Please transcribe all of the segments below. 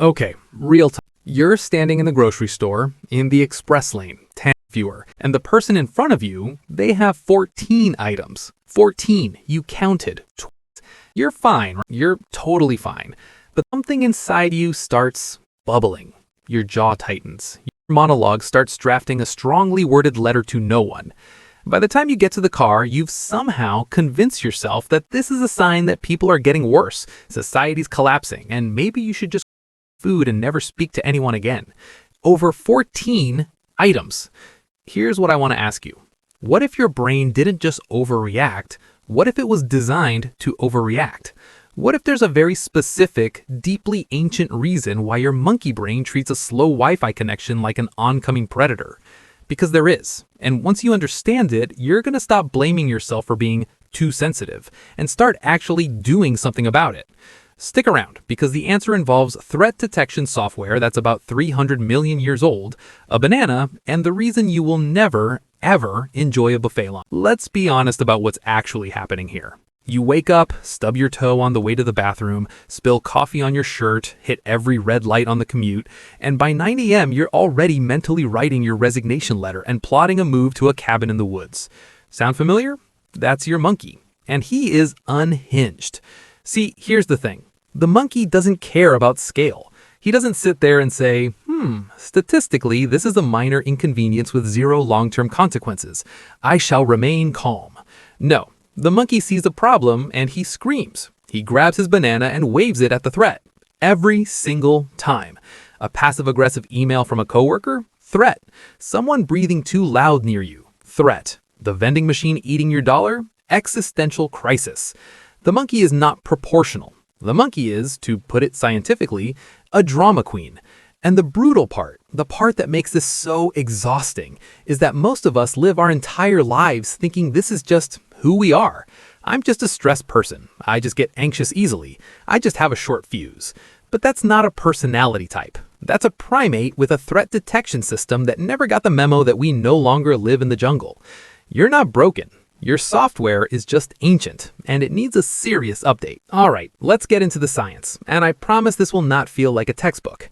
Okay, real time. You're standing in the grocery store in the express lane, 10 fewer, and the person in front of you, they have 14 items. 14, you counted. You're fine, right? You're totally fine. But something inside you starts bubbling. Your jaw tightens. Your monologue starts drafting a strongly worded letter to no one. By the time you get to the car, you've somehow convinced yourself that this is a sign that people are getting worse, society's collapsing, and maybe you should just food and never speak to anyone again. Over 14 items. Here's what I want to ask you. What if your brain didn't just overreact? What if it was designed to overreact? What if there's a very specific, deeply ancient reason why your monkey brain treats a slow Wi-Fi connection like an oncoming predator? Because there is. And once you understand it, you're going to stop blaming yourself for being too sensitive and start actually doing something about it. Stick around, because the answer involves threat detection software that's about 300 million years old, a banana, and the reason you will never, ever enjoy a buffet lunch. Let's be honest about what's actually happening here. You wake up, stub your toe on the way to the bathroom, spill coffee on your shirt, hit every red light on the commute, and by 9 a.m. you're already mentally writing your resignation letter and plotting a move to a cabin in the woods. Sound familiar? That's your monkey. And he is unhinged. See, here's the thing. The monkey doesn't care about scale. He doesn't sit there and say, statistically, this is a minor inconvenience with zero long-term consequences. I shall remain calm. No, the monkey sees a problem and he screams. He grabs his banana and waves it at the threat. Every single time. A passive-aggressive email from a coworker? Threat. Someone breathing too loud near you? Threat. The vending machine eating your dollar? Existential crisis. The monkey is not proportional. The monkey is, to put it scientifically, a drama queen. And the brutal part, the part that makes this so exhausting, is that most of us live our entire lives thinking this is just who we are. I'm just a stressed person. I just get anxious easily. I just have a short fuse. But that's not a personality type. That's a primate with a threat detection system that never got the memo that we no longer live in the jungle. You're not broken. Your software is just ancient, and it needs a serious update. All right, let's get into the science, and I promise this will not feel like a textbook.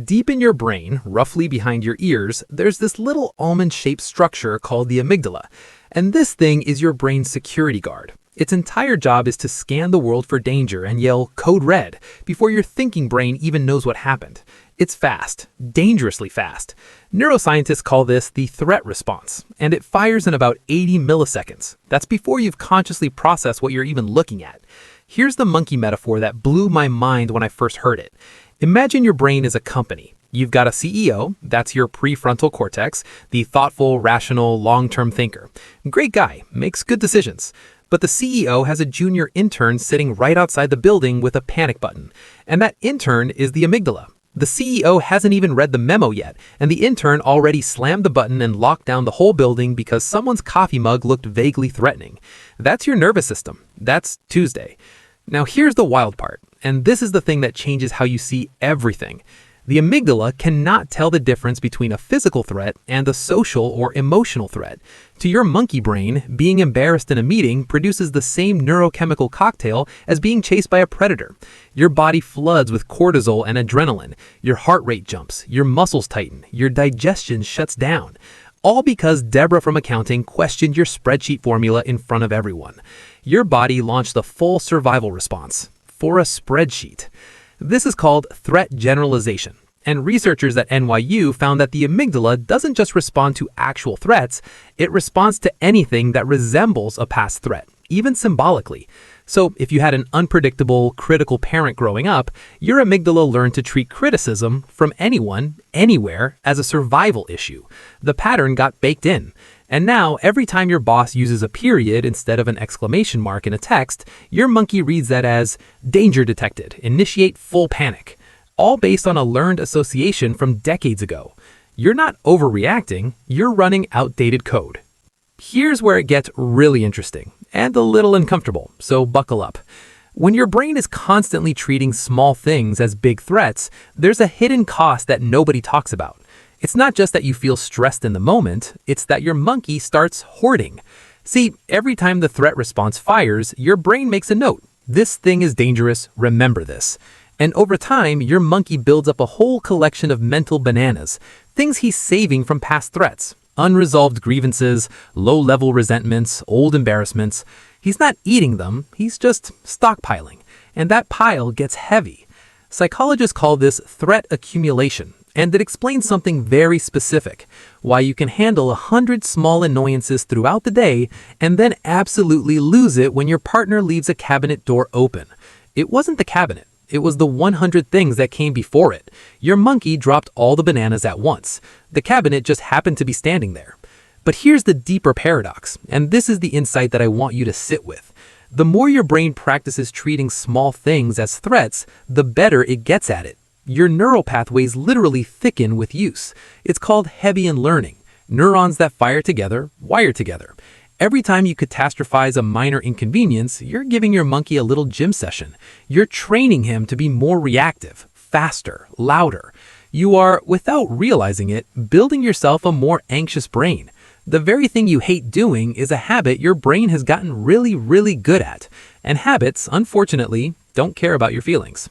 Deep in your brain, roughly behind your ears, there's this little almond-shaped structure called the amygdala, and this thing is your brain's security guard. Its entire job is to scan the world for danger and yell "code red" before your thinking brain even knows what happened. It's fast, dangerously fast. Neuroscientists call this the threat response, and it fires in about 80 milliseconds. That's before you've consciously processed what you're even looking at. Here's the monkey metaphor that blew my mind when I first heard it. Imagine your brain is a company. You've got a CEO, that's your prefrontal cortex, the thoughtful, rational, long-term thinker. Great guy, makes good decisions. But the CEO has a junior intern sitting right outside the building with a panic button. And that intern is the amygdala. The CEO hasn't even read the memo yet, and the intern already slammed the button and locked down the whole building because someone's coffee mug looked vaguely threatening. That's your nervous system. That's Tuesday. Now here's the wild part, and this is the thing that changes how you see everything. The amygdala cannot tell the difference between a physical threat and a social or emotional threat. To your monkey brain, being embarrassed in a meeting produces the same neurochemical cocktail as being chased by a predator. Your body floods with cortisol and adrenaline. Your heart rate jumps, your muscles tighten, your digestion shuts down. All because Deborah from accounting questioned your spreadsheet formula in front of everyone. Your body launched the full survival response for a spreadsheet. This is called threat generalization, and researchers at NYU found that the amygdala doesn't just respond to actual threats, it responds to anything that resembles a past threat, even symbolically. So if you had an unpredictable, critical parent growing up, your amygdala learned to treat criticism from anyone, anywhere, as a survival issue. The pattern got baked in. And now, every time your boss uses a period instead of an exclamation mark in a text, your monkey reads that as "danger detected, initiate full panic," all based on a learned association from decades ago. You're not overreacting, you're running outdated code. Here's where it gets really interesting and a little uncomfortable, so buckle up. When your brain is constantly treating small things as big threats, there's a hidden cost that nobody talks about. It's not just that you feel stressed in the moment, it's that your monkey starts hoarding. See, every time the threat response fires, your brain makes a note. This thing is dangerous, remember this. And over time, your monkey builds up a whole collection of mental bananas, things he's saving from past threats, unresolved grievances, low-level resentments, old embarrassments. He's not eating them, he's just stockpiling. And that pile gets heavy. Psychologists call this threat accumulation, and it explains something very specific: why you can handle 100 small annoyances throughout the day and then absolutely lose it when your partner leaves a cabinet door open. It wasn't the cabinet. It was the 100 things that came before it. Your monkey dropped all the bananas at once. The cabinet just happened to be standing there. But here's the deeper paradox, and this is the insight that I want you to sit with. The more your brain practices treating small things as threats, the better it gets at it. Your neural pathways literally thicken with use. It's called Hebbian learning. Neurons that fire together, wire together. Every time you catastrophize a minor inconvenience, you're giving your monkey a little gym session. You're training him to be more reactive, faster, louder. You are, without realizing it, building yourself a more anxious brain. The very thing you hate doing is a habit your brain has gotten really, really good at. And habits, unfortunately, don't care about your feelings.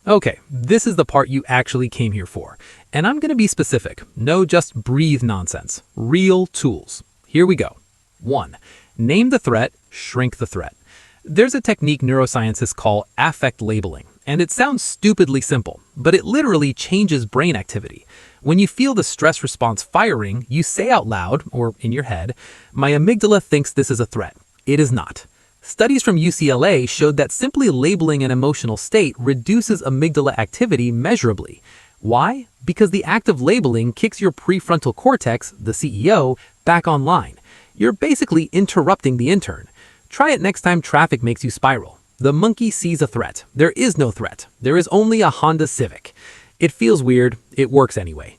Okay, this is the part you actually came here for. And I'm going to be specific. No just breathe nonsense. Real tools. Here we go. 1. Name the threat, shrink the threat. There's a technique neuroscientists call affect labeling, and it sounds stupidly simple, but it literally changes brain activity. When you feel the stress response firing, you say out loud, or in your head, "My amygdala thinks this is a threat." It is not. Studies from UCLA showed that simply labeling an emotional state reduces amygdala activity measurably. Why? Because the act of labeling kicks your prefrontal cortex, the CEO, back online. You're basically interrupting the intern. Try it next time traffic makes you spiral. The monkey sees a threat. There is no threat. There is only a Honda Civic. It feels weird. It works anyway.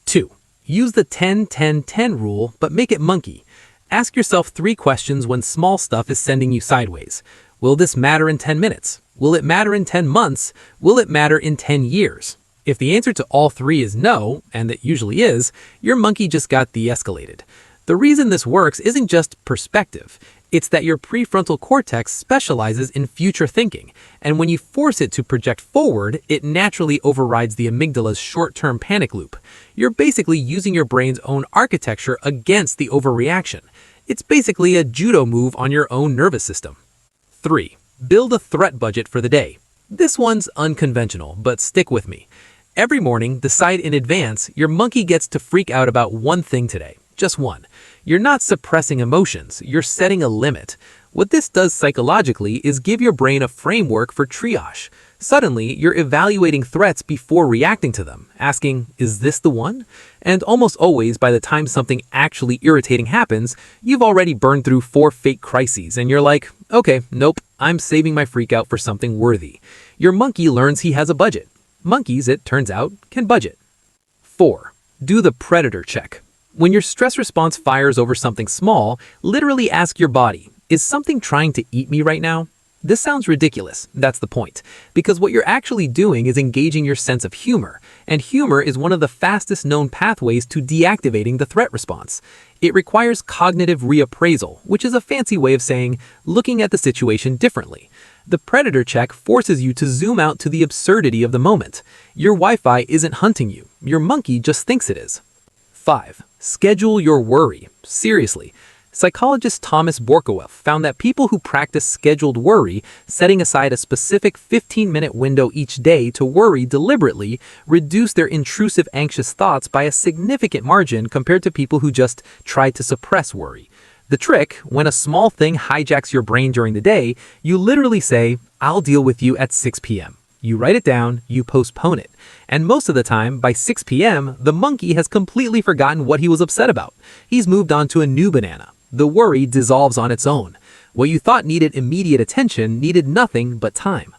2. Use the 10-10-10 rule, but make it monkey. Ask yourself 3 questions when small stuff is sending you sideways. Will this matter in 10 minutes? Will it matter in 10 months? Will it matter in 10 years? If the answer to all 3 is no, and it usually is, your monkey just got de-escalated. The reason this works isn't just perspective. It's that your prefrontal cortex specializes in future thinking, and when you force it to project forward, it naturally overrides the amygdala's short-term panic loop. You're basically using your brain's own architecture against the overreaction. It's basically a judo move on your own nervous system. 3. Build a threat budget for the day. This one's unconventional, but stick with me. Every morning, decide in advance your monkey gets to freak out about one thing today. Just one. You're not suppressing emotions, you're setting a limit. What this does psychologically is give your brain a framework for triage. Suddenly, you're evaluating threats before reacting to them, asking, is this the one? And almost always, by the time something actually irritating happens, you've already burned through 4 fake crises, and you're like, okay, nope, I'm saving my freakout for something worthy. Your monkey learns he has a budget. Monkeys, it turns out, can budget. 4. Do the predator check. When your stress response fires over something small, literally ask your body, is something trying to eat me right now? This sounds ridiculous, that's the point, because what you're actually doing is engaging your sense of humor, and humor is one of the fastest known pathways to deactivating the threat response. It requires cognitive reappraisal, which is a fancy way of saying looking at the situation differently. The predator check forces you to zoom out to the absurdity of the moment. Your Wi-Fi isn't hunting you, your monkey just thinks it is. 5. Schedule your worry. Seriously. Psychologist Thomas Borkowef found that people who practice scheduled worry, setting aside a specific 15-minute window each day to worry deliberately, reduce their intrusive anxious thoughts by a significant margin compared to people who just try to suppress worry. The trick, when a small thing hijacks your brain during the day, you literally say, I'll deal with you at 6 p.m. You write it down, you postpone it. And most of the time, by 6 p.m., the monkey has completely forgotten what he was upset about. He's moved on to a new banana. The worry dissolves on its own. What you thought needed immediate attention needed nothing but time.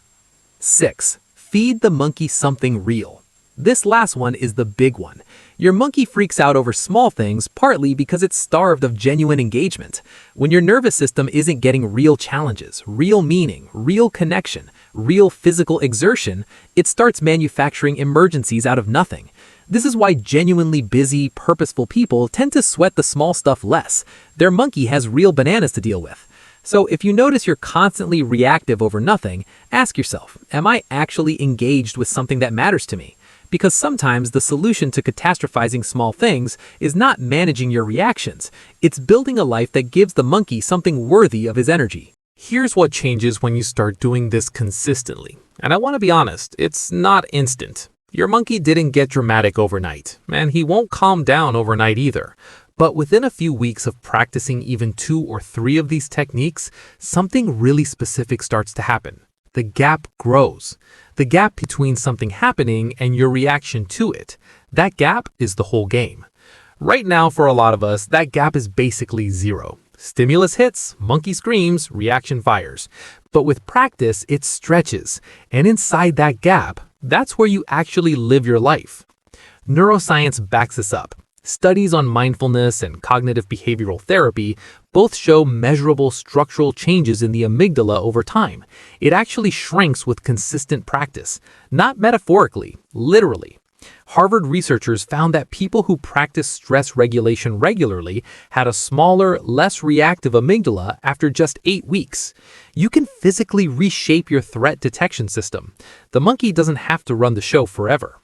6. Feed the monkey something real. This last one is the big one. Your monkey freaks out over small things partly because it's starved of genuine engagement. When your nervous system isn't getting real challenges, real meaning, real connection, real physical exertion, it starts manufacturing emergencies out of nothing. This is why genuinely busy, purposeful people tend to sweat the small stuff less. Their monkey has real bananas to deal with. So if you notice you're constantly reactive over nothing, ask yourself, am I actually engaged with something that matters to me? Because sometimes the solution to catastrophizing small things is not managing your reactions. It's building a life that gives the monkey something worthy of his energy. Here's what changes when you start doing this consistently. And I want to be honest, it's not instant. Your monkey didn't get dramatic overnight, and he won't calm down overnight either. But within a few weeks of practicing even 2 or 3 of these techniques, something really specific starts to happen. The gap grows. The gap between something happening and your reaction to it. That gap is the whole game. Right now, for a lot of us, that gap is basically 0. Stimulus hits, monkey screams, reaction fires. But with practice, it stretches. And inside that gap, that's where you actually live your life. Neuroscience backs this up. Studies on mindfulness and cognitive behavioral therapy both show measurable structural changes in the amygdala over time. It actually shrinks with consistent practice, not metaphorically, literally. Harvard researchers found that people who practice stress regulation regularly had a smaller, less reactive amygdala after just 8 weeks. You can physically reshape your threat detection system. The monkey doesn't have to run the show forever.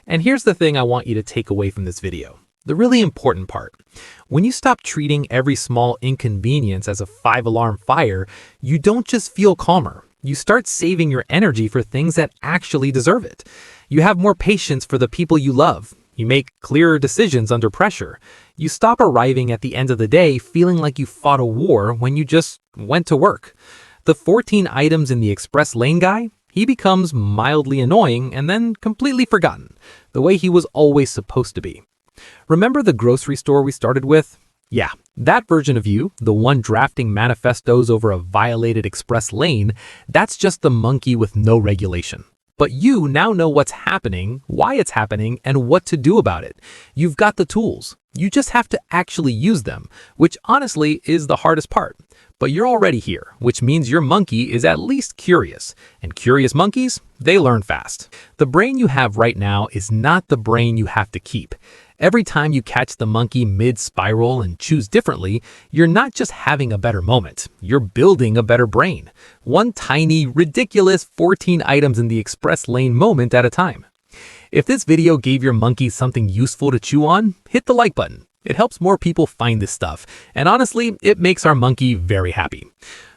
And here's the thing I want you to take away from this video. The really important part. When you stop treating every small inconvenience as a 5-alarm fire, you don't just feel calmer. You start saving your energy for things that actually deserve it. You have more patience for the people you love. You make clearer decisions under pressure. You stop arriving at the end of the day feeling like you fought a war when you just went to work. The 14 items in the express lane guy, he becomes mildly annoying and then completely forgotten, the way he was always supposed to be. Remember the grocery store we started with? Yeah, that version of you, the one drafting manifestos over a violated express lane, that's just the monkey with no regulation. But you now know what's happening, why it's happening, and what to do about it. You've got the tools. You just have to actually use them, which honestly is the hardest part. But you're already here, which means your monkey is at least curious. And curious monkeys, they learn fast. The brain you have right now is not the brain you have to keep. Every time you catch the monkey mid-spiral and choose differently, you're not just having a better moment, you're building a better brain. One tiny, ridiculous 14 items in the express lane moment at a time. If this video gave your monkey something useful to chew on, hit the like button. It helps more people find this stuff, and honestly, it makes our monkey very happy.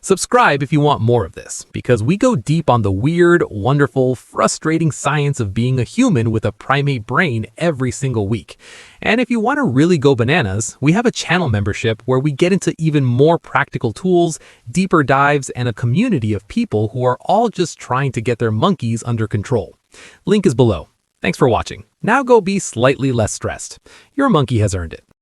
Subscribe if you want more of this, because we go deep on the weird, wonderful, frustrating science of being a human with a primate brain every single week. And if you want to really go bananas, we have a channel membership where we get into even more practical tools, deeper dives, and a community of people who are all just trying to get their monkeys under control. Link is below. Thanks for watching. Now go be slightly less stressed. Your monkey has earned it.